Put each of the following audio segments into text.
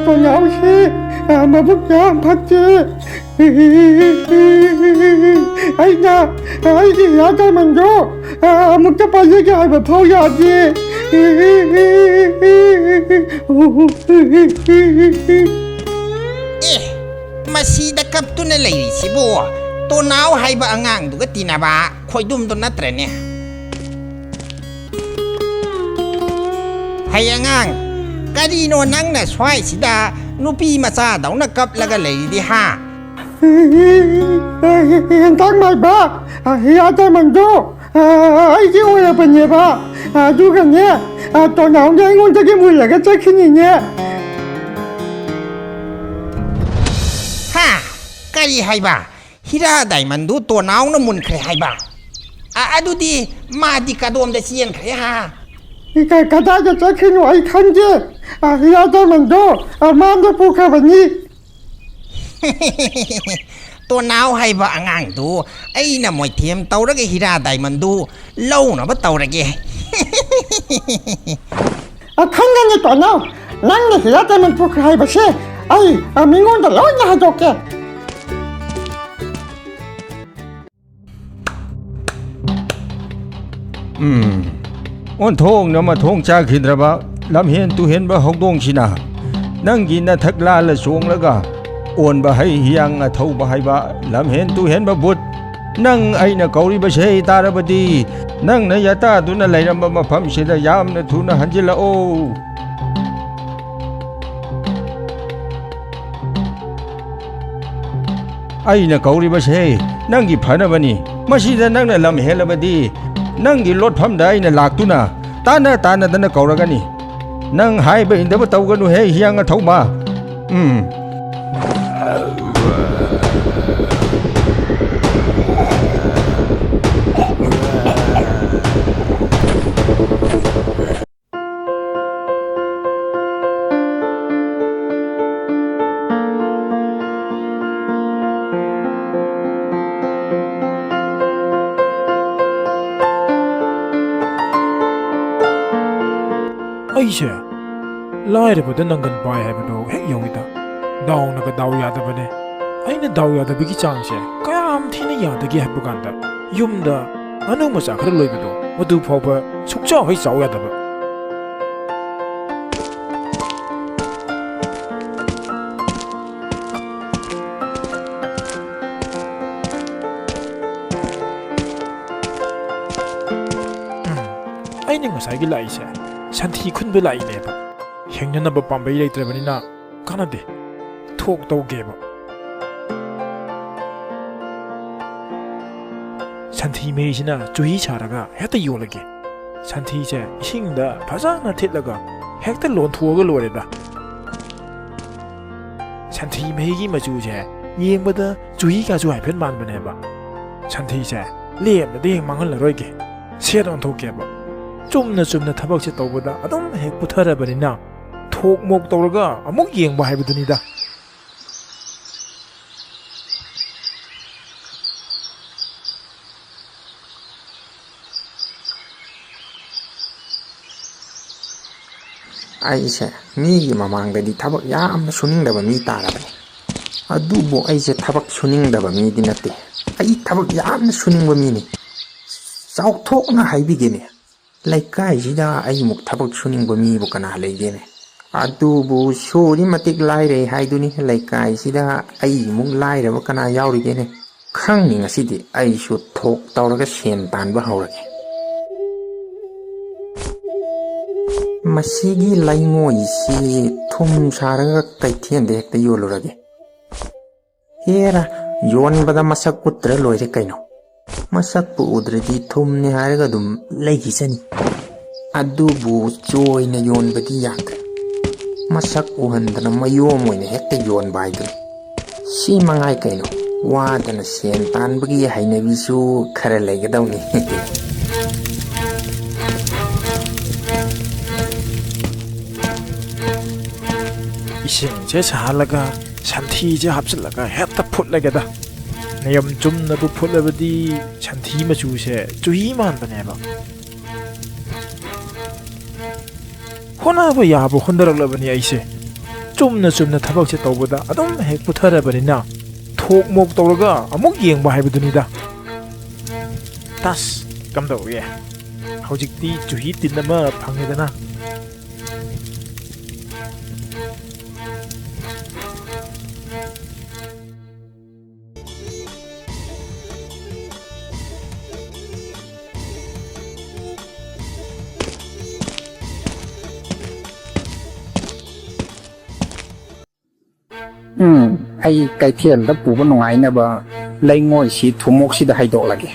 또 나오시 마법장 봤지? 아이나 아이디 야자만 줘. 아무튼 빨리 얘기하면 보여야지. Masida kaptuna leirisibo to naw haiba angang duga tinaba khoidum to natrene hayangang karino nangna swai sida nupi macha dauna kap laga leidi ha Tang mai ba 야자만 줘. 이게 오야 번예 봐. 누가냐? 또 나온 게 온다게 몰라가 착히니냐? ha kari haiba hira daimandu to naw na mun khre haiba adudi madi kadom da sien khre ha 가다가 착히니 와이 칸지. 야자만 줘. 마음도 복하버니. to naw haiba angang du ai na moi thiam tawraga hira daimandu lau na ba tawrage 칸간이 또 나오. 난게 야자만 복하이버시. 아이 민원도 너냐 하줄게. 온통 너마 통짜 기드라바 람현 투현 바 홍동시나 낭기나 탁라라 송라가 온바 하이 히양 thau바 하이바 람현 투현 바붓 낭 아이나 거리바 세 따라바디 낭나 야타두나 레이람바 마팜시다 얌나 투나 한질라오 아이나 거리바세 낭기 파나바니 마시다 낭나 람헬라바디 낭기 롯팜다 아이나 락투나 따나 거라가니 낭 하이바 인데바 타우가누 해 히양아 타우마 ꯑꯩꯁꯦ ꯂꯥꯏꯔꯕꯗ ꯅꯪꯒꯟ ꯄꯥꯏ ꯍꯥꯏꯕꯗꯣ ꯍꯦꯛ ꯌꯧꯏꯗ ꯗꯥꯎꯅꯒ ꯗꯥꯎ ꯌꯥꯗꯕꯅꯦ ꯑꯩꯅ ꯗꯥꯎ ꯌꯥꯗꯕꯒꯤ ꯆꯥꯡꯁꯦ ꯀꯌꯥꯝ ꯊꯤꯅ ꯌꯥꯗꯒꯦ ꯍꯥꯏꯕ ꯀꯥꯟꯗ ꯌꯨꯝꯗ ꯉꯥꯅꯨ ꯃꯆꯥ ꯈꯔ ꯂꯣꯏꯕꯗꯣ ꯃꯗꯨ ꯐꯥꯎꯕ ꯁꯨꯛꯆꯥꯎ ꯍꯦꯛ ꯆꯥꯎ ꯌꯥꯗꯕ ꯑꯩꯅ ꯉꯁꯥꯏꯒꯤ ꯂꯥꯛꯏꯁꯦ ꯁꯟꯊꯤ ꯈꯨꯟꯕ ꯂꯥꯛꯏꯅꯦꯕ ꯍꯤꯡꯅꯅꯕ ꯄꯥꯝꯕꯩ ꯂꯩꯇ꯭ꯔꯕꯅꯤꯅ ꯀꯥꯟꯅꯗꯦ ꯊꯣꯛ ꯇꯧꯒꯦꯕ ꯁꯟꯊꯤ ꯃꯩꯁꯤꯅ ꯆꯨꯍꯤ ꯁꯥꯔꯒ ꯍꯦꯛꯇ ꯌꯣꯜꯂꯒꯦ ꯁꯟꯊꯤꯁꯦ ꯏꯁꯤꯡꯗ ꯐꯖꯅ ꯊꯤꯠꯂꯒ ꯍꯦꯛꯇ ꯂꯣꯟꯊꯣꯛꯑꯒ ꯂꯣꯏꯔꯦꯗ ꯁꯟꯊꯤ ꯃꯍꯤꯒꯤ ꯃꯆꯨꯁꯦ ꯌꯦꯡꯕꯗ ꯆꯨꯍꯤꯒꯁꯨ ꯍꯥꯏꯐꯦꯠ ꯃꯥꯟꯕꯅꯦꯕ ꯁꯟꯊꯤꯁꯦ ꯂꯦꯝꯅꯗꯤ ꯍꯦꯛ ꯃꯥꯡꯍꯜꯂꯔꯣꯏꯒꯦ ꯁꯦꯠ ꯑꯣꯟꯊꯣꯛꯀꯦꯕ ꯆꯨꯝꯅ ꯇꯧꯕꯗ ꯑꯗꯨꯝ ꯍꯦꯛ ꯄꯨꯊꯔꯕꯅꯤꯅ ꯊꯣꯛ ꯃꯣꯛ ꯇꯧꯔꯒ ꯑꯃꯨꯛ ꯌꯦꯡꯕ ꯍꯥꯏꯕꯗꯨꯅꯤꯗ ꯑꯩꯁꯦ ꯃꯤꯒꯤ ꯃꯃꯥꯡꯗꯗꯤ ꯊꯕꯛ ꯌꯥꯝꯅ ꯁꯨꯅꯤꯡꯗꯕ ꯃꯤ ꯇꯥꯔꯕꯅꯤ ꯑꯗꯨꯕꯨ ꯑꯩꯁꯦ ꯊꯕꯛ ꯁꯨꯅꯤꯡꯗꯕ ꯃꯤꯗꯤ ꯅꯠꯇꯦ ꯑꯩ ꯊꯕꯛ ꯌꯥꯝꯅ ꯁꯨꯅꯤꯡꯕ ꯃꯤꯅꯤ ꯆꯥꯎꯊꯣꯛꯅ ꯍꯥꯏꯕꯤꯒꯦꯅꯦ ꯂꯩꯀꯥꯏꯁꯤꯗ ꯑꯩꯃꯨꯛ ꯊꯕꯛ ꯁꯨꯅꯤꯡꯕ ꯃꯤꯕꯨ ꯀꯅꯥ ꯂꯩꯒꯦꯅꯦ ꯑꯗꯨꯕꯨ ꯁꯨꯔꯤ ꯃꯇꯤꯛ ꯂꯥꯏꯔꯦ ꯍꯥꯏꯗꯨꯅꯤ ꯂꯩꯀꯥꯏꯁꯤꯗ ꯑꯩꯃꯨꯛ ꯂꯥꯏꯔꯕ ꯀꯅꯥ ꯌꯥꯎꯔꯤꯒꯦꯅꯦ ꯈꯪꯅꯤ ꯉꯁꯤꯗꯤ ꯑꯩꯁꯨ ꯊꯣꯛ ꯇꯧꯔꯒ ꯁꯦꯟ ꯇꯥꯟꯕ ꯍꯧꯔꯒꯦ ꯃꯁꯤꯒꯤ ꯂꯩꯉꯣꯏꯁꯤ ꯊꯨꯝ ꯁꯥꯔꯒ ꯀꯩꯊꯦꯜꯗ ꯍꯦꯛꯇ ꯌꯣꯜꯂꯨꯔꯒꯦ ꯍꯦꯔꯥ ꯌꯣꯟꯕꯗ ꯃꯁꯛ ꯎꯠꯇ꯭ꯔ ꯂꯣꯏꯔꯦ ꯀꯩꯅꯣ ꯃꯁꯛꯄꯨ ꯎꯗ꯭ꯔꯗꯤ ꯊꯨꯝꯅꯦ ꯍꯥꯏꯔꯒ ꯑꯗꯨꯝ ꯂꯩꯈꯤꯁꯅꯤ ꯑꯗꯨꯕꯨ ꯆꯣꯏꯅ ꯌꯣꯟꯕꯗꯤ ꯌꯥꯗ꯭ꯔꯦ ꯃꯁꯛ ꯎꯍꯟꯗꯅ ꯃꯌꯣꯝ ꯑꯣꯏꯅ ꯍꯦꯛꯇ ꯌꯣꯟꯕ ꯍꯥꯏꯗꯨꯅꯤ ꯁꯤ ꯃꯉꯥꯏ ꯀꯩꯅꯣ ꯋꯥꯗꯅ ꯁꯦꯟ ꯇꯥꯟꯕꯒꯤ ꯍꯩꯅꯕꯤꯁꯨ ꯈꯔ ꯂꯩꯒꯗꯧꯅꯤ 이싱제 살라가 산티제 합슬라가 했다 풋라게다 내염 좀나도 풋라버디 산티 마주세 주이만 바네바 ꯍꯣꯠꯅꯕ ꯌꯥꯕ ꯍꯣꯠꯅꯔꯛꯂꯕꯅꯤ ꯑꯩꯁꯦ ꯆꯨꯝꯅ ꯆꯨꯝꯅ ꯊꯕꯛꯁꯦ ꯇꯧꯕꯗ ꯑꯗꯨꯝ ꯍꯦꯛ ꯄꯨꯊꯔꯕꯅꯤꯅ ꯊꯣꯛ ꯃꯣꯛ ꯇꯧꯔꯒ ꯑꯃꯨꯛ ꯌꯦꯡꯕ ꯍꯥꯏꯕꯗꯨꯅꯤꯗ ꯇꯁ ꯀꯝꯗꯧꯒꯦ ꯍꯧꯖꯤꯛꯇꯤ ꯆꯨꯍꯤ ꯇꯤꯟ ꯑꯃ ꯐꯪꯉꯦꯗꯅ ꯑꯩ ꯀꯩꯊꯦꯜꯗ ꯄꯨꯕ ꯅꯨꯡꯉꯥꯏꯅꯕ ꯂꯩꯉꯣꯏꯁꯤ ꯊꯨꯝꯃꯣꯛꯁꯤꯗ ꯍꯩꯗꯣꯛꯂꯒꯦ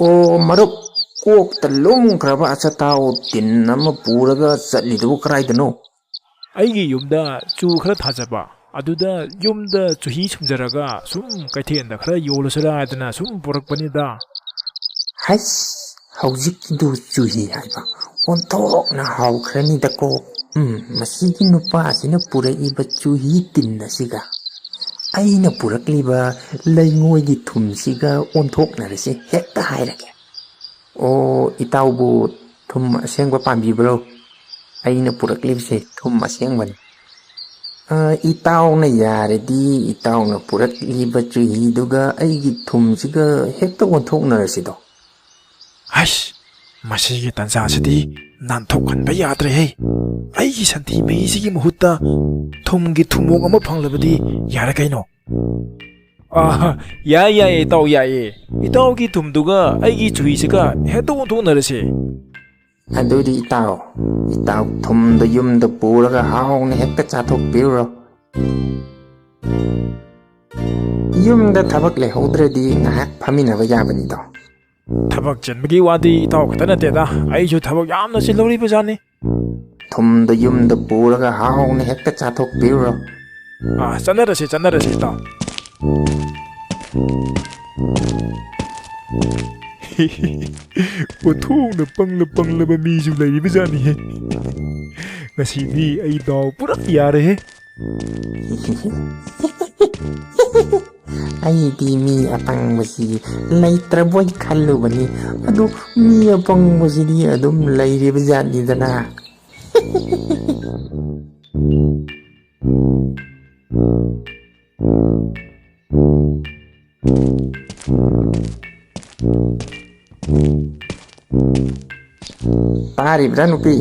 ꯑꯣ ꯃꯔꯨꯞ ꯀꯣꯛꯇ ꯂꯨꯝꯈ꯭ꯔꯕ ꯑꯆꯥꯇꯥꯎ ꯇꯤꯟ ꯑꯃ ꯄꯨꯔꯒ ꯆꯠꯂꯤꯗꯨꯕꯨ ꯀꯗꯥꯏꯗꯅꯣ ꯑꯩꯒꯤ ꯌꯨꯝꯗ ꯆꯨ ꯈꯔ ꯊꯥꯖꯕ ꯑꯗꯨꯗ ꯌꯨꯝꯗ ꯆꯨꯍꯤ ꯁꯨꯝꯖꯔꯒ ꯁꯨꯝ ꯀꯩꯊꯦꯜꯗ ꯈꯔ ꯌꯣꯜꯂꯁꯤꯔꯥ ꯍꯥꯏꯗꯅ ꯁꯨꯝ ꯄꯨꯔꯛꯄꯅꯤꯗ ꯍꯩꯁ ꯍꯧꯖꯤꯛꯀꯤꯗꯨ ꯆꯨꯍꯤ ꯍꯥꯏꯕ ꯑꯣꯟꯊꯣꯛꯅ ꯍꯥꯎꯈ꯭ꯔꯅꯤꯗꯀꯣ ꯃꯁꯤꯒꯤ ꯅꯨꯄꯥꯁꯤꯅ ꯄꯨꯔꯛꯏꯕ ꯆꯨꯍꯤ ꯇꯤꯟ ꯑꯁꯤꯒ ꯑꯩꯅ ꯄꯨꯔꯛꯂꯤꯕ ꯂꯩꯉꯣꯏꯒꯤ ꯊꯨꯝꯁꯤꯒ ꯑꯣꯟꯊꯣꯛꯅꯔꯁꯤ ꯍꯦꯛꯇ ꯍꯥꯏꯔꯒꯦ ꯑꯣ ꯏꯇꯥꯎꯕꯨ ꯊꯨꯝ ꯑꯁꯦꯡꯕ ꯄꯥꯝꯕꯤꯕ꯭ꯔꯣ ꯑꯩꯅ ꯄꯨꯔꯛꯂꯤꯕꯁꯦ ꯊꯨꯝ ꯑꯁꯦꯡꯕꯅꯤ ꯏꯇꯥꯎꯅ ꯌꯥꯔꯗꯤ ꯏꯇꯥꯎꯅ ꯄꯨꯔꯛꯂꯤꯕ ꯆꯨꯍꯤꯗꯨꯒ ꯑꯩꯒꯤ ꯊꯨꯝꯁꯤꯒ ꯍꯦꯛꯇ ꯑꯣꯟꯊꯣꯛꯅꯔꯁꯤꯗꯣ ꯍꯩꯁ ꯃꯁꯤꯒꯤ ꯇꯟꯖꯥꯁꯤꯗꯤ ꯅꯥꯟꯊꯣꯛꯍꯟꯕ ꯌꯥꯗ꯭ꯔꯦꯍꯦ ꯑꯩꯒꯤ ꯁꯟꯊꯤ ꯃꯍꯤꯁꯤꯒꯤ ꯃꯍꯨꯠꯇ ꯊꯨꯝꯒꯤ ꯊꯨꯝꯃꯣꯛ ꯑꯃ ꯐꯪꯂꯕꯗꯤ ꯌꯥꯔꯦ ꯀꯩꯅꯣ ꯌꯥꯏ ꯌꯥꯏ ꯏꯇꯥꯎ ꯌꯥꯏꯌꯦ ꯏꯇꯥꯎꯒꯤ ꯊꯨꯝꯗꯨꯒ ꯑꯩꯒꯤ ꯆꯨꯍꯤꯁꯤꯒ ꯍꯦꯛꯇ ꯑꯣꯟꯊꯣꯛꯅꯔꯁꯦ ꯑꯗꯨꯗꯤ ꯏꯇꯥꯎ ꯊꯨꯝꯗ ꯌꯨꯝꯗ ꯄꯨꯔꯒ ꯍꯥꯎꯅ ꯍꯦꯛꯇ ꯆꯥꯊꯣꯛꯄꯤꯔꯨꯔꯣ ꯌꯨꯝꯗ ꯊꯕꯛ ꯂꯩꯍꯧꯗ꯭ꯔꯗꯤ ꯉꯥꯏꯍꯥꯛ ꯐꯝꯃꯤꯟꯅꯕ ꯌꯥꯕꯅꯤꯗꯣ ꯊꯕꯛ ꯆꯤꯟꯕꯒꯤ ꯋꯥꯗꯤ ꯏꯇꯥꯎ ꯈꯛꯇ ꯅꯠꯇꯦꯗ ꯑꯩꯁꯨ ꯊꯕꯛ ꯌꯥꯝꯅ ꯆꯤꯜꯍꯧꯔꯤꯕꯖꯥꯠꯅꯤ ꯊꯨꯝꯗ ꯌꯨꯝꯗ ꯄꯨꯔꯒ ꯍꯥꯎꯅ ꯍꯦꯛꯇ ꯆꯥꯊꯣꯛꯄꯤꯔꯨꯔꯣ ꯆꯠꯅꯔꯁꯤ ꯆꯠꯅꯔꯁꯤ ꯏꯇꯥꯎ ꯑꯣꯟꯊꯣꯛꯅ ꯄꯪꯂꯕ ꯃꯤꯁꯨ ꯂꯩꯔꯤꯕꯖꯥꯠꯅꯤꯍꯦ ꯉꯁꯤꯗꯤ ꯑꯩ ꯗꯥꯎ ꯄꯨꯔꯥ ꯌꯥꯔꯦꯍꯦ ꯑꯩꯗꯤ ꯃꯤ ꯑꯄꯪꯕꯁꯤ ꯂꯩꯇ꯭ꯔꯕꯣꯏ ꯈꯜꯂꯨꯕꯅꯤ ꯑꯗꯨ ꯃꯤ ꯑꯄꯪꯕꯁꯤꯗꯤ ꯑꯗꯨꯝ ꯂꯩꯔꯤꯕ ꯖꯥꯠꯅꯤꯗꯅ ꯇꯥꯔꯤꯕ꯭ꯔꯥ ꯅꯨꯄꯤ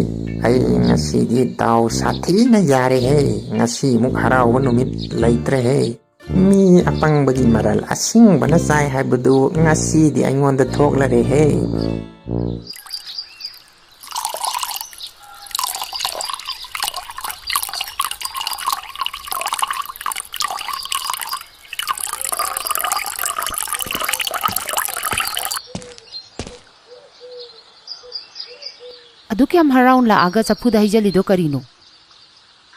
ꯑꯩ ꯉꯁꯤꯗꯤ ꯗꯥꯎ ꯁꯥꯊꯤꯅ ꯌꯥꯔꯦꯍꯦ ꯉꯁꯤꯃꯨꯛ ꯍꯔꯥꯎꯕ ꯅꯨꯃꯤꯠ ꯂꯩꯇ꯭ꯔꯦꯍꯦ ꯃꯤ ꯑꯄꯪꯕꯒꯤ ꯃꯔꯜ ꯑꯁꯤꯡꯕꯅ ꯆꯥꯏ ꯍꯥꯏꯕꯗꯨ ꯉꯁꯤꯗꯤ ꯑꯩꯉꯣꯟꯗ ꯊꯣꯛꯂꯔꯦꯍꯦ ꯑꯗꯨ ꯀꯌꯥꯝ ꯍꯔꯥꯎꯅ ꯂꯥꯛꯑꯒ ꯆꯐꯨꯗ ꯍꯩꯖꯜꯂꯤꯗꯣ ꯀꯔꯤꯅꯣ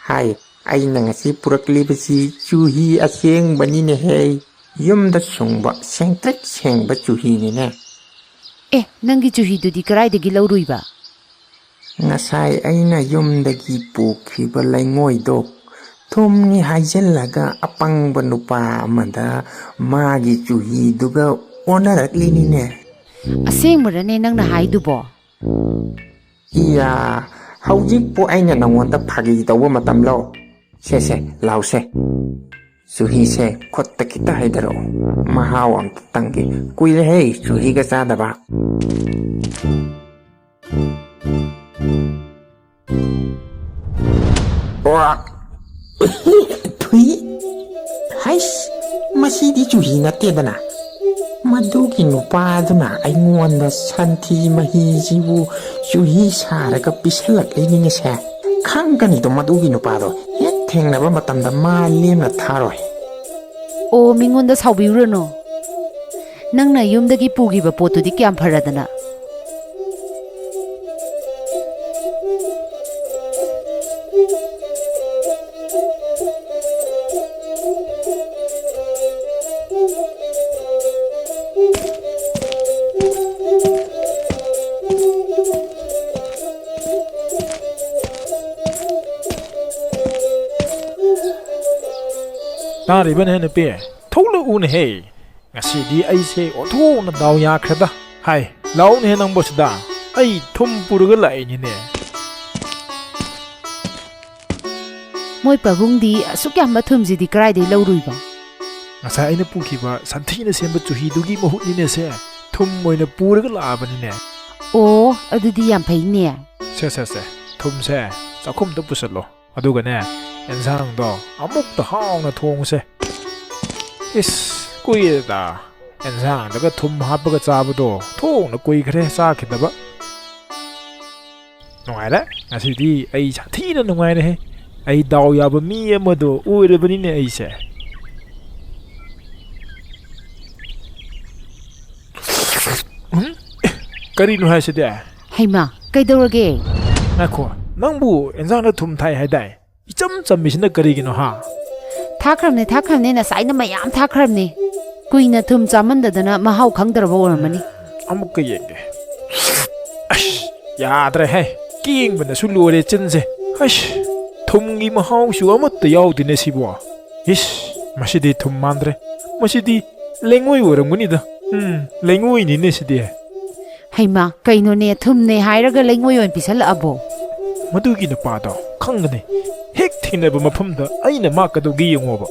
ꯍꯥꯏ ꯑꯩꯅ ꯉꯁꯤ ꯄꯨꯔꯛꯂꯤꯕꯁꯤ ꯆꯨꯍꯤ ꯑꯁꯦꯡꯕꯅꯤꯅꯦꯍꯦ ꯌꯨꯝꯗ ꯁꯨꯡꯕ ꯁꯦꯡꯇ꯭ꯔꯤꯛ ꯁꯦꯡꯕ ꯆꯨꯍꯤꯅꯤꯅꯦ ꯅꯪꯒꯤ ꯆꯨꯍꯤꯗꯨꯗꯤ ꯀꯗꯥꯏꯗꯒꯤ ꯂꯧꯔꯨꯏꯕ ꯉꯁꯥꯏ ꯑꯩꯅ ꯌꯨꯝꯗꯒꯤ ꯄꯨꯈꯤꯕ ꯂꯩꯉꯣꯏꯗꯣ ꯊꯨꯝꯅꯤ ꯍꯥꯏꯖꯤꯜꯂꯒ ꯑꯄꯪꯕ ꯅꯨꯄꯥ ꯑꯃꯗ ꯃꯥꯒꯤ ꯆꯨꯍꯤꯗꯨꯒ ꯑꯣꯟꯅꯔꯛꯂꯤꯅꯤꯅꯦ ꯑꯁꯦꯡꯕꯔꯅꯦ ꯅꯪꯅ ꯍꯥꯏꯗꯨꯕꯣ ꯏꯌꯥ ꯍꯧꯖꯤꯛꯄꯨ ꯑꯩꯅ ꯅꯉꯣꯟꯗ ꯐꯥꯒꯤ ꯇꯧꯕ ꯃꯇꯝꯂꯣ ꯁꯦ ꯂꯥꯎꯁꯦ ꯆꯨꯍꯤꯁꯦ ꯈꯨꯠꯇ ꯈꯤꯇ ꯍꯩꯊꯔꯛꯑꯣ ꯃꯍꯥꯎ ꯑꯝꯇ ꯇꯪꯒꯦ ꯀꯨꯏꯔꯦꯍꯦ ꯆꯨꯍꯤꯒ ꯆꯥꯗꯕ ꯊꯨꯏ ꯍꯩꯁ ꯃꯁꯤꯗꯤ ꯆꯨꯍꯤ ꯅꯠꯇꯦꯗꯅ ꯃꯗꯨꯒꯤ ꯅꯨꯄꯥꯗꯨꯅ ꯑꯩꯉꯣꯟꯗ ꯁꯟꯊꯤ ꯃꯍꯤꯁꯤꯕꯨ ꯆꯨꯍꯤ ꯁꯥꯔꯒ ꯄꯤꯁꯜꯂꯛꯂꯤꯅꯤꯅꯦꯁꯦ ꯈꯪꯒꯅꯤꯗꯣ ꯃꯗꯨꯒꯤ ꯅꯨꯄꯥꯗꯣ ꯍꯦꯛ ꯊꯦꯡꯅꯕ ꯃꯇꯝꯗ ꯃꯥ ꯂꯦꯝꯅ ꯊꯥꯔꯣꯏ ꯑꯣ ꯃꯤꯉꯣꯟꯗ ꯁꯥꯎꯕꯤꯔꯨꯔꯅꯨ ꯅꯪꯅ ꯌꯨꯝꯗꯒꯤ ꯄꯨꯈꯤꯕ ꯄꯣꯠꯇꯨꯗꯤ ꯀꯌꯥꯝ ꯐꯔꯗꯅ ꯇꯥꯔꯤꯕꯅ ꯍꯦꯟꯅ ꯄꯦ ꯊꯣꯛꯂꯛꯎꯅ ꯍꯦ ꯉꯁꯤꯗꯤ ꯑꯩꯁꯦ ꯑꯣꯟꯊꯣꯛꯅ ꯗꯥꯎ ꯌꯥꯈ꯭ꯔꯦꯗ ꯍꯥꯏ ꯂꯥꯛꯎꯅꯦ ꯅꯪꯕꯨ ꯁꯤꯗ ꯑꯩ ꯊꯨꯝ ꯄꯨꯔꯒ ꯂꯥꯛꯏꯅꯤꯅꯦ ꯃꯣꯏ ꯄꯥꯕꯨꯡꯗꯤ ꯑꯁꯨꯛ ꯌꯥꯝꯕ ꯊꯨꯝꯁꯤꯗꯤ ꯀꯗꯥꯏꯗꯒꯤ ꯂꯧꯔꯨꯏꯕ ꯉꯁꯥꯏ ꯑꯩꯅ ꯄꯨꯈꯤꯕ ꯁꯟꯊꯤꯅ ꯁꯦꯝꯕ ꯆꯨꯍꯤꯗꯨꯒꯤ ꯃꯍꯨꯠꯅꯤꯅꯦꯁꯦ ꯊꯨꯝ ꯑꯣꯏꯅ ꯄꯨꯔꯒ ꯂꯥꯛꯑꯕꯅꯤꯅꯦ ꯑꯣ ꯑꯗꯨꯗꯤ ꯌꯥꯝ ꯐꯩꯅꯦ ꯁꯦ ꯊꯨꯝꯁꯦ ꯆꯥꯛꯈꯨꯝꯗ ꯄꯨꯁꯜꯂꯣ ꯑꯗꯨꯒꯅꯦ ꯑꯦꯟꯁꯥꯡꯗꯣ ꯑꯃꯨꯛꯇ ꯍꯥꯎꯅ ꯊꯣꯡꯉꯨꯁꯦ ꯏꯁ ꯀꯨꯏꯔꯦꯗ ꯑꯦꯟꯁꯥꯡꯗꯒ ꯊꯨꯝ ꯍꯥꯞꯄꯒ ꯆꯥꯕꯗꯣ ꯊꯣꯡꯅ ꯀꯨꯏꯈ꯭ꯔꯦ ꯆꯥꯈꯤꯗꯕ ꯅꯨꯡꯉꯥꯏꯔꯦ ꯉꯁꯤꯗꯤ ꯑꯩ ꯁꯥꯊꯤꯅ ꯅꯨꯡꯉꯥꯏꯔꯦꯍꯦ ꯑꯩ ꯗꯥꯎ ꯌꯥꯕ ꯃꯤ ꯑꯃꯗꯣ ꯑꯣꯏꯔꯕꯅꯤꯅꯦ ꯑꯩꯁꯦ ꯀꯔꯤꯅꯣ ꯍꯥꯏꯁꯤꯗꯤ ꯍꯩꯃꯥ ꯀꯩꯗꯧꯔꯒꯦ ꯉꯥꯏꯈꯣ ꯅꯪꯕꯨ ꯑꯦꯟꯁꯥꯡꯗ ꯊꯨꯝ ꯊꯥꯏ ꯍꯥꯏꯗꯥꯏ ꯏꯆꯝ ꯆꯝꯃꯤꯁꯤꯅ ꯀꯔꯤꯒꯤꯅꯣ ꯍꯥ ꯊꯥꯈ꯭ꯔꯕꯅꯦ ꯉꯁꯥꯏꯅ ꯃꯌꯥꯝ ꯊꯥꯈ꯭ꯔꯕꯅꯦ ꯀꯨꯏꯅ ꯊꯨꯝ ꯆꯥꯃꯟꯗꯗꯅ ꯃꯍꯥꯎ ꯈꯪꯗ꯭ꯔꯕ ꯑꯣꯏꯔꯝꯃꯅꯤ ꯑꯃꯨꯛꯀ ꯌꯦꯡꯒꯦ ꯑꯁ ꯌꯥꯗ꯭ꯔꯦꯍꯦ ꯀꯦꯡꯕꯅꯁꯨ ꯂꯣꯏꯔꯦ ꯆꯤꯟꯁꯦ ꯑꯁ ꯊꯨꯝꯒꯤ ꯃꯍꯥꯎꯁꯨ ꯑꯃꯠꯇ ꯌꯥꯎꯗꯦꯅꯦ ꯁꯤꯕꯨ ꯏꯁ ꯃꯁꯤꯗꯤ ꯊꯨꯝ ꯃꯥꯟꯗ꯭ꯔꯦ ꯃꯁꯤꯗꯤ ꯂꯩꯉꯣꯏ ꯑꯣꯏꯔꯝꯒꯅꯤꯗ ꯂꯩꯉꯣꯏꯅꯤꯅꯦ ꯁꯤꯗꯤ ꯍꯩꯃꯥ ꯀꯩꯅꯣꯅꯦ ꯊꯨꯝꯅꯦ ꯍꯥꯏꯔꯒ ꯂꯩꯉꯣꯏ ꯑꯣꯏꯅ ꯄꯤꯁꯜꯂꯛꯑꯕꯣ ꯃꯗꯨꯒꯤ ꯅꯨꯄꯥꯗꯣ ꯈꯪꯒꯅꯤ ꯍꯦꯛ ꯊꯦꯡꯅꯕ ꯃꯐꯝꯗ ꯑꯩꯅ ꯃꯥꯛꯀꯗꯧꯒꯤ ꯌꯦꯡꯉꯣꯕ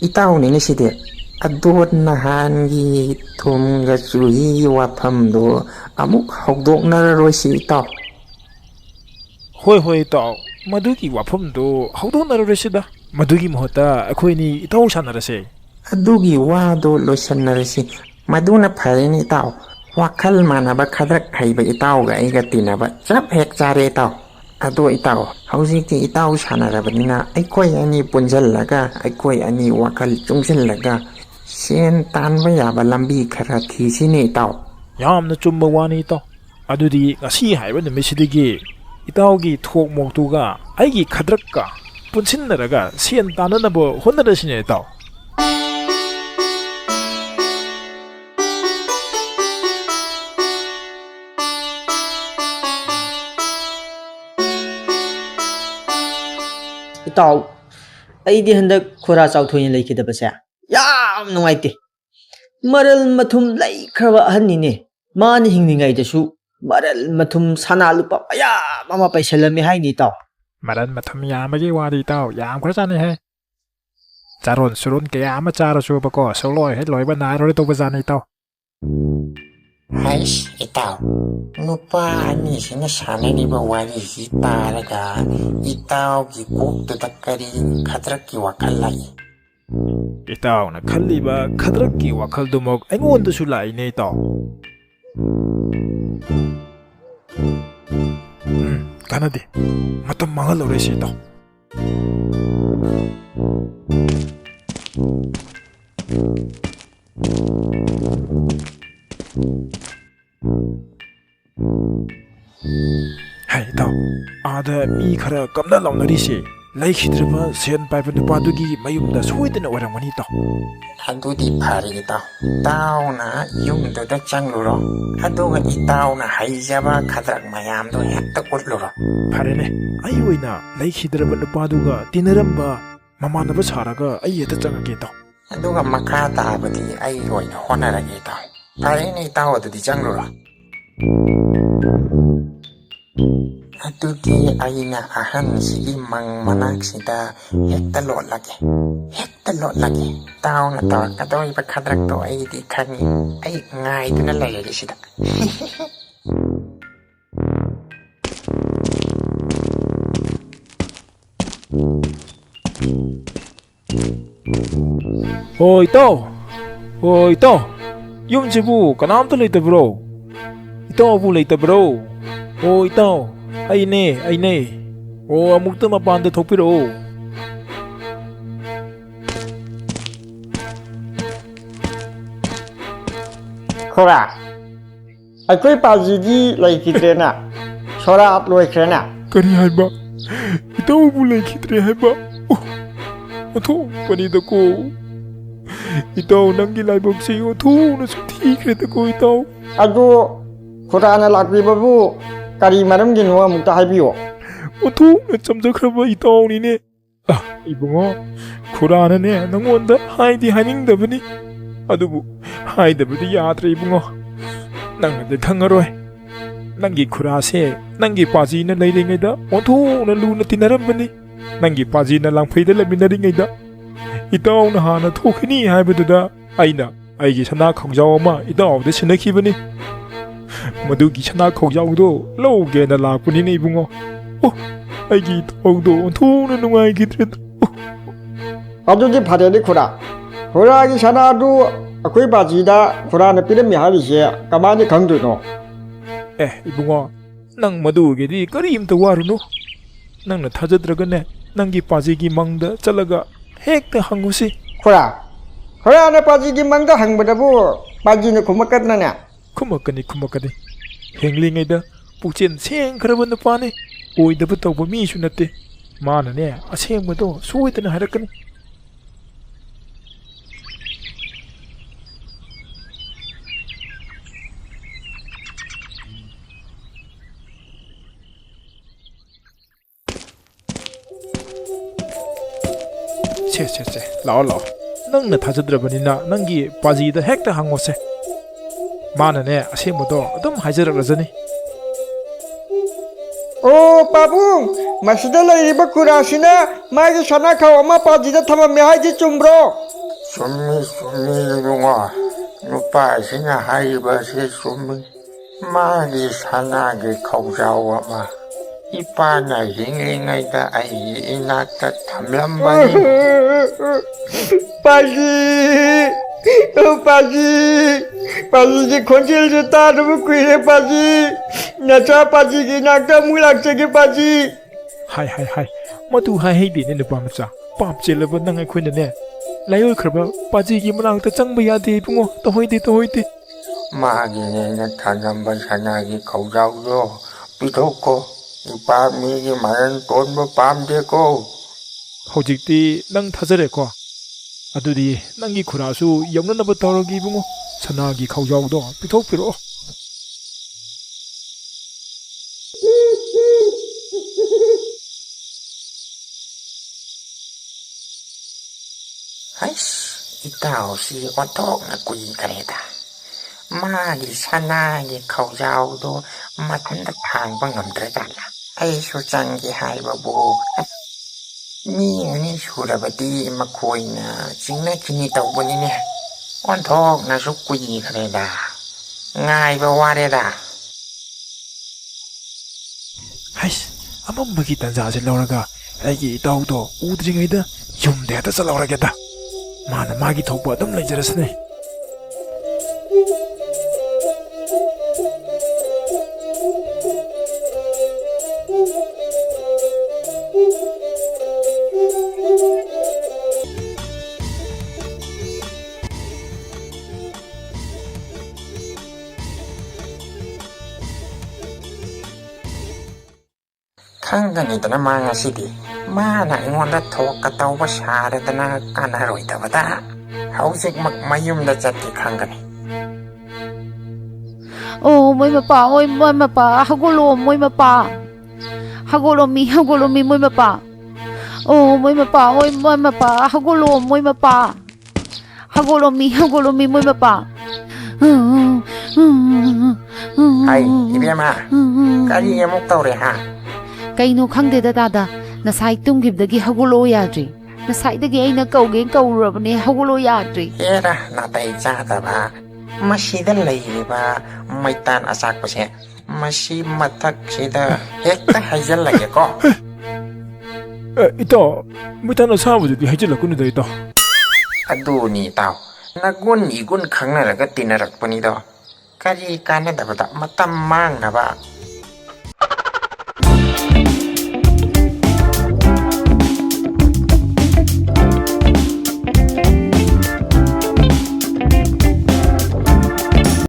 ꯏꯇꯥꯎꯅꯤꯅꯦ ꯁꯤꯗꯤ ꯑꯗꯣ ꯅꯍꯥꯟꯒꯤ ꯊꯨꯝꯒ ꯆꯨꯍꯤꯒꯤ ꯋꯥꯐꯝꯗꯣ ꯑꯃꯨꯛ ꯍꯧꯗꯣꯛꯅꯔꯔꯣꯏꯁꯤ ꯏꯇꯥꯎ ꯍꯣꯏ ꯏꯇꯥꯎ ꯃꯗꯨꯒꯤ ꯋꯥꯐꯝꯗꯣ ꯍꯧꯗꯣꯛꯅꯔꯔꯣꯏꯁꯤꯗ ꯃꯗꯨꯒꯤ ꯃꯍꯨꯠꯇ ꯑꯩꯈꯣꯏꯅꯤ ꯏꯇꯥꯎ ꯁꯥꯟꯅꯔꯁꯦ ꯑꯗꯨꯒꯤ ꯋꯥꯗꯣ ꯂꯣꯏꯁꯟꯅꯔꯁꯤ ꯃꯗꯨꯅ ꯐꯔꯦꯅꯦ ꯏꯇꯥꯎ ꯋꯥꯈꯜ ꯃꯥꯟꯅꯕ ꯈꯗ꯭ꯔꯛ ꯍꯩꯕ ꯏꯇꯥꯎꯒ ꯑꯩꯒ ꯇꯤꯟꯅꯕ ꯆꯞ ꯍꯦꯛ ꯆꯥꯔꯦ ꯏꯇꯥꯎ ꯑꯗꯣ ꯏꯇꯥꯎ ꯍꯧꯖꯤꯛꯇꯤ ꯏꯇꯥꯎ ꯁꯥꯟꯅꯔꯕꯅꯤ나 ꯑꯩꯈꯣꯏ ꯑꯅꯤ ꯄꯨꯟꯁꯤꯜꯂꯒ ꯑꯩꯈꯣꯏ ꯑꯅꯤ ꯋꯥꯈꯜ ꯆꯨꯡꯁꯤꯜꯂꯒ ꯁꯦꯟ ꯇꯥꯟꯕ ꯌꯥꯕ ꯂꯝꯕꯤ ꯈꯔ ꯊꯤꯁꯤꯅꯦ ꯏꯇꯥꯎ ꯌꯥꯝꯅ ꯆꯨꯝꯕ ꯋꯥꯅꯤ ꯏꯇꯥꯎ ꯑꯗꯨꯗꯤ ꯉꯁꯤ ꯍꯥꯏꯕ ꯅꯨꯃꯤꯠꯁꯤꯗꯒꯤ ꯏꯇꯥꯎꯒꯤ ꯊꯣꯛ ꯃꯣꯛꯇꯨꯒ ꯑꯩꯒꯤ ꯈꯗ꯭ꯔꯛꯀ ꯄꯨꯟꯁꯤꯟꯅꯔꯒ ꯁꯦꯟ ꯇꯥꯟꯅꯅꯕ ꯍꯣꯠꯅꯔꯁꯤꯅꯦ ꯏꯇꯥꯎ ꯏꯇꯥꯎ ꯑꯩꯗꯤ ꯍꯟꯗꯛ ꯈꯣꯔꯥ ꯆꯥꯎꯊꯣꯏꯅ ꯂꯩꯈꯤꯗꯕꯁꯦ ꯌꯥꯝ ꯅꯨꯡꯉꯥꯏꯇꯦ ꯃꯔꯜ ꯃꯊꯨꯝ ꯂꯩꯈ꯭ꯔꯕ ꯑꯍꯟꯅꯤꯅꯦ ꯃꯥꯅ ꯍꯤꯡꯂꯤꯉꯩꯗꯁꯨ ꯃꯔꯜ ꯃꯊꯨꯝ ꯁꯅꯥ ꯂꯨꯄꯥ ꯃꯌꯥꯝ ꯑꯃ ꯄꯩꯁꯜꯂꯝꯃꯤ ꯍꯥꯏꯅꯤ ꯏꯇꯥꯎ ꯃꯔꯟ ꯃꯊꯨꯝ ꯌꯥꯝꯕꯒꯤ ꯋꯥꯗꯤ ꯏꯇꯥꯎ ꯌꯥꯝꯈ꯭ꯔꯖꯥꯠꯅꯤꯍꯦ ꯆꯥꯔꯣꯟ ꯁꯨꯔꯣꯟ ꯀꯌꯥ ꯑꯃ ꯆꯥꯔꯁꯨꯕꯀꯣ ꯁꯨꯡꯂꯣꯏ ꯍꯦꯛ ꯂꯣꯏꯕ ꯅꯥꯏꯔꯣꯏ ꯇꯧꯕꯖꯥꯠꯅꯤ ꯏꯇꯥꯎ ꯍꯩꯁ ꯏꯇꯥꯎ ꯅꯨꯄꯥ ꯑꯅꯤꯁꯤꯅ ꯁꯥꯟꯅꯔꯤꯕ ꯋꯥꯔꯤꯁꯤ ꯇꯥꯔꯒ ꯏꯇꯥꯎꯒꯤ ꯀꯣꯛꯇꯨꯗ ꯀꯔꯤ ꯈꯗ꯭ꯔꯛꯀꯤ ꯋꯥꯈꯜ ꯂꯥꯛꯏ ꯏꯇꯥꯎꯅ ꯈꯜꯂꯤꯕ ꯈꯗ꯭ꯔꯛꯀꯤ ꯋꯥꯈꯜꯗꯨꯃꯛ ꯑꯩꯉꯣꯟꯗꯁꯨ ꯂꯥꯛꯏꯅꯦ ꯏꯇꯥꯎ ꯀꯥꯟꯅꯗꯦ ꯃꯇꯝ ꯃꯥꯡꯍꯜꯂꯔꯣꯏꯁꯤ ꯏꯇꯥꯎ ꯍꯥꯏ ꯏꯇꯥꯎ ꯑꯥꯗ ꯃꯤ ꯈꯔ ꯀꯞꯅ ꯂꯥꯎꯅꯔꯤꯁꯦ ꯂꯩꯈꯤꯗ꯭ꯔꯕ ꯁꯦꯟ ꯄꯥꯏꯕ ꯅꯨꯄꯥꯗꯨꯒꯤ ꯃꯌꯨꯝꯗ ꯁꯣꯏꯗꯅ ꯑꯣꯏꯔꯝꯒꯅꯤ ꯏꯇꯥꯎ ꯑꯗꯨꯗꯤ ꯐꯔꯦ ꯏꯇꯥꯎ ꯏꯇꯥꯎꯅ ꯌꯨꯝꯗꯨꯗ ꯆꯪꯂꯨꯔꯣ ꯑꯗꯨꯒ ꯏꯇꯥꯎꯅ ꯍꯩꯖꯕ ꯈꯗ꯭ꯔꯛ ꯃꯌꯥꯝꯗꯣ ꯍꯦꯛꯇ ꯎꯠꯂꯨꯔꯣ ꯐꯔꯦꯅꯦ ꯑꯩ ꯑꯣꯏꯅ ꯂꯩꯈꯤꯗ꯭ꯔꯕ ꯅꯨꯄꯥꯗꯨꯒ ꯇꯤꯟꯅꯔꯝꯕ ꯃꯃꯥꯟꯅꯕ ꯁꯥꯔꯒ ꯑꯩ ꯍꯦꯛꯇ ꯆꯪꯉꯒꯦ ꯏꯇꯥꯎ ꯑꯗꯨꯒ ꯃꯈꯥ ꯇꯥꯕꯗꯤ ꯑꯩ ꯑꯣꯏꯅ ꯍꯣꯠꯅꯔꯒꯦ ꯏꯇꯥꯎ ꯐꯔꯦꯅꯦ ꯏꯇꯥꯎ ꯑꯗꯨꯗꯤ ꯆꯪꯂꯨꯔꯣ ꯑꯗꯨꯗꯤ ꯑꯩꯅ ꯑꯍꯟꯁꯤꯒꯤ ꯃꯪ ꯃꯅꯥꯛꯁꯤꯗ ꯍꯦꯛꯇ ꯂꯣꯠꯂꯒꯦ ꯏꯇꯥꯎꯅ ꯇꯧꯔꯛꯀꯗꯧꯔꯤꯕ ꯈꯗ꯭ꯔꯛꯇꯣ ꯑꯩꯗꯤ ꯈꯪꯉꯤ ꯑꯩ ꯉꯥꯏꯗꯨꯅ ꯂꯩꯔꯒꯦ ꯁꯤꯗ ꯍꯣꯏ ꯏꯇꯥꯎ ꯌꯨꯝꯁꯤꯕꯨ ꯀꯅꯥꯝꯇ ꯂꯩꯇꯕ꯭ꯔꯣ ꯏꯇꯥꯎꯕꯨ ꯂꯩꯇꯕ꯭ꯔꯣ ꯑꯣ ꯏꯇꯥꯎ ꯑꯩꯅꯦ ꯑꯣ ꯑꯃꯨꯛꯇ ꯃꯄꯥꯟꯗ ꯊꯣꯛꯄꯤꯔꯛꯑꯣ ꯈꯣꯔꯥ ꯑꯩꯈꯣꯏ ꯄꯥꯖꯤꯗꯤ ꯂꯩꯈꯤꯗ꯭ꯔꯦꯅ ꯁꯣꯔꯥꯞ ꯂꯣꯏꯈ꯭ꯔꯦꯅ ꯀꯔꯤ ꯍꯥꯏꯕ ꯏꯇꯥꯎꯕꯨ ꯂꯩꯈꯤꯗ꯭ꯔꯦ ꯍꯥꯏꯕ ꯑꯣꯟꯊꯣꯛꯄꯅꯤꯗꯀꯣ ꯏꯇꯥꯎ ꯅꯪꯒꯤ ꯂꯥꯏꯕꯛꯁꯦ ꯑꯣꯟꯊꯣꯛꯅꯁꯨ ꯊꯤꯈ꯭ꯔꯦꯗꯀꯣ ꯏꯇꯥꯎ ꯑꯗꯨ ꯈꯨꯔꯥꯅ ꯂꯥꯛꯄꯤꯕꯕꯨ ꯀꯔꯤ ꯃꯔꯝꯒꯤꯅꯣ ꯑꯃꯨꯛꯇ ꯍꯥꯏꯕꯤꯌꯨ ꯑꯣꯟꯊꯣꯛꯅ ꯆꯝꯖꯈ꯭ꯔꯕ ꯏꯇꯥꯎꯅꯤꯅꯦ 이봉어 구라는 넌 하이디 하닝더브니 아두부 하이더브디 야드레 이봉어 낭는데 탕어로해 낭기 구라세 낭기 빠지는 레이링이다 온토나 루나 티나람버니 낭기 빠지는 랑페이드 레미나링이다 이따오나 하나 토크니 하이브드다 아이나 아이기 사나 걱정어마 이따오데 신나키버니 모두기 사나 걱정도 로게나 라꾸니네 이봉어 아이기 더욱더 돈은 농아이기들은 ꯑꯗꯨꯗꯤ ꯐꯔꯦꯅꯦ ꯈꯨꯔꯥ ꯈꯨꯔꯥꯒꯤ ꯁꯅꯥꯗꯨ ꯑꯩꯈꯣꯏ ꯕꯥꯖꯤꯗ ꯈꯨꯔꯥꯅ ꯄꯤꯔꯝꯃꯤ ꯍꯥꯏꯔꯤꯁꯦ ꯀꯃꯥꯏꯅ ꯈꯪꯗꯣꯏꯅꯣ 이봉아 낭 모두게디 그림도 와르노 낭나 타저드라가네 낭기 빠지기 망다 잘라가 핵다 한곳이 ꯈꯨꯔꯥ ꯈꯨꯔꯥꯅ ꯕꯥꯖꯤꯒꯤ ꯃꯪꯗ ꯍꯪꯕꯗꯕꯨ ꯕꯥꯖꯤꯅ ꯈꯨꯝꯃꯛꯀꯗ꯭ꯔꯅꯦ ꯈꯨꯝꯃꯛꯀꯅꯤ ꯍꯦꯡꯂꯤꯉꯩꯗ ꯄꯨꯛꯆꯦꯟ ꯁꯦꯡꯈ꯭ꯔꯕ ꯅꯨꯄꯥꯅꯤ ꯑꯣꯏꯗꯕ ꯇꯧꯕ ꯃꯤꯁꯨ ꯅꯠꯇꯦ ꯃꯥꯅꯅꯦ ꯑꯁꯦꯡꯕꯗꯣ ꯁꯣꯏꯗꯅ ꯍꯥꯏꯔꯛꯀꯅꯤ 세 라올라 낭나 타저드라버니나 낭기 바지다 핵다 항오세 마나네 아세모도 어둠 하이저라그러자니 ꯑꯣ ꯄꯥꯕꯨꯡ ꯃꯁꯤꯗ ꯂꯩꯔꯤꯕ ꯈꯨꯔꯥꯁꯤꯅ ꯃꯥꯒꯤ ꯁꯅꯥꯈꯥꯎ ꯑꯃ ꯕꯥꯖꯤꯗ ꯊꯝꯃꯝꯃꯦ ꯍꯥꯏꯁꯤ ꯆꯨꯝꯕ꯭ꯔꯣ ꯆꯨꯝꯃꯤ 이봉아 누빠시나 하이버시 ꯆꯨꯝꯃꯤ 마기 사나기口罩 아마 이빠나 힝링이다 아이 이나타 탐람바니 바지 바지지 콘질지 따르고 그래 바지 나차 바지기 낙다 물락적이 바지 하이 모두 하이디네 누빠마자 빰찔러버 낭의 퀸네 라이올 크르바 바지기 문학다 짱바야데 이봉어 또호이데 마기네 탐람바 사나기 口罩도 비도고 이빠 미기 말은 돈뭐 빰되고 ꯍꯧꯖꯤꯛꯇꯤ ꯅꯪ ꯊꯥꯖꯔꯦꯀꯣ ꯑꯗꯨꯗꯤ ꯅꯪꯒꯤ ꯈꯨꯔꯥꯁꯨ ꯌꯧꯅꯅꯕ ꯇꯧꯔꯒꯦ 이봉어 ꯁꯅꯥꯒꯤ ꯈꯧꯖꯥꯎꯗꯣ ꯄꯤꯊꯣꯛꯄꯤꯔꯛꯑꯣ 아이씨 이따오시 온통나 꾸이그래다 마기 사나기 口罩도 마탄다 탕바 ngầm 들어달라 아이수 짱기 하이바보 미니 수라바디 마코이나 징나키니 떠보니네 온통나수 꾸이그래다 nga이바 와래다 하이씨 ꯑꯃꯝꯕꯒꯤ ꯇꯟꯖꯥꯁꯦ ꯂꯧꯔꯒ ꯑꯩꯒꯤ ꯏꯇꯥꯎꯗꯣ ꯎꯗ꯭ꯔꯤꯉꯩꯗ ꯌꯨꯝꯗ ꯍꯦꯛꯇ ꯆꯠꯍꯧꯔꯒꯦꯗ ꯃꯥꯅ ꯃꯥꯒꯤ ꯊꯣꯛꯄ ꯑꯗꯨꯝ ꯂꯩꯖꯔꯁꯅꯤ ꯈꯪꯒꯅꯤꯗꯅ ꯃꯥ ꯉꯁꯤꯗꯤ ꯃꯥꯅ ꯑꯩꯉꯣꯟꯗ ꯊꯣꯛꯀ ꯇꯧꯕ ꯁꯥꯔꯗꯅ ꯀꯥꯟꯅꯔꯣꯏꯗꯕꯗ ꯍꯧꯖꯤꯛꯃꯛ ꯃꯌꯨꯝꯗ ꯆꯠꯀꯦ ꯈꯪꯒꯅꯤ 어, 뭐이 마빠, 어이 뭐이 마빠, 하골로 뭐이 마빠, 하골로미 뭐이 마빠, 어, 뭐이 마빠, 어이 뭐이 마빠, 하골로 뭐이 마빠, 하골로미 뭐이 마빠, ꯍꯥꯏ ꯏꯕꯦꯝꯃ ꯀꯔꯤ ꯑꯃꯨꯛ ꯇꯧꯔꯦ ꯍꯥ ꯀꯩꯅꯣ ꯈꯪꯗꯦꯗ ꯗꯥꯗꯥ ꯉꯁꯥꯏ ꯇꯨꯝꯈꯤꯕꯗꯒꯤ ꯍꯧꯒꯠꯂꯛꯑꯣ ꯌꯥꯗ꯭ꯔꯤ ꯉꯁꯥꯏꯗꯒꯤ ꯑꯩꯅ ꯀꯧꯔꯨꯔꯕꯅꯦ ꯍꯧꯒꯠꯂꯛꯑꯣ ꯌꯥꯗ꯭ꯔꯤ ꯍꯦꯔꯥ ꯅꯥꯇꯩ ꯆꯥꯗꯕ ꯃꯁꯤꯗ ꯂꯩꯔꯤꯕ ꯃꯩꯇꯥꯟ ꯑꯆꯥꯛꯄꯁꯦ ꯃꯁꯤ ꯃꯊꯛꯁꯤꯗ ꯍꯦꯛꯇ ꯍꯩꯖꯤꯜꯂꯒꯦꯀꯣ 이따 ꯃꯩꯇꯥꯟ ꯑꯁꯥꯕꯗꯨꯗꯤ ꯍꯩꯖꯤꯜꯂꯛꯀꯅꯨꯗ 이따 ꯑꯗꯨꯅꯤ ꯏꯇꯥꯎ ꯅꯒꯨꯟ ꯏꯒꯨꯟ ꯈꯪꯅꯔꯒ ꯇꯤꯟꯅꯔꯛꯄꯅꯤꯗꯣ ꯀꯔꯤ ꯀꯥꯟꯅꯗꯕꯗ ꯃꯇꯝ ꯃꯥꯡꯅꯕ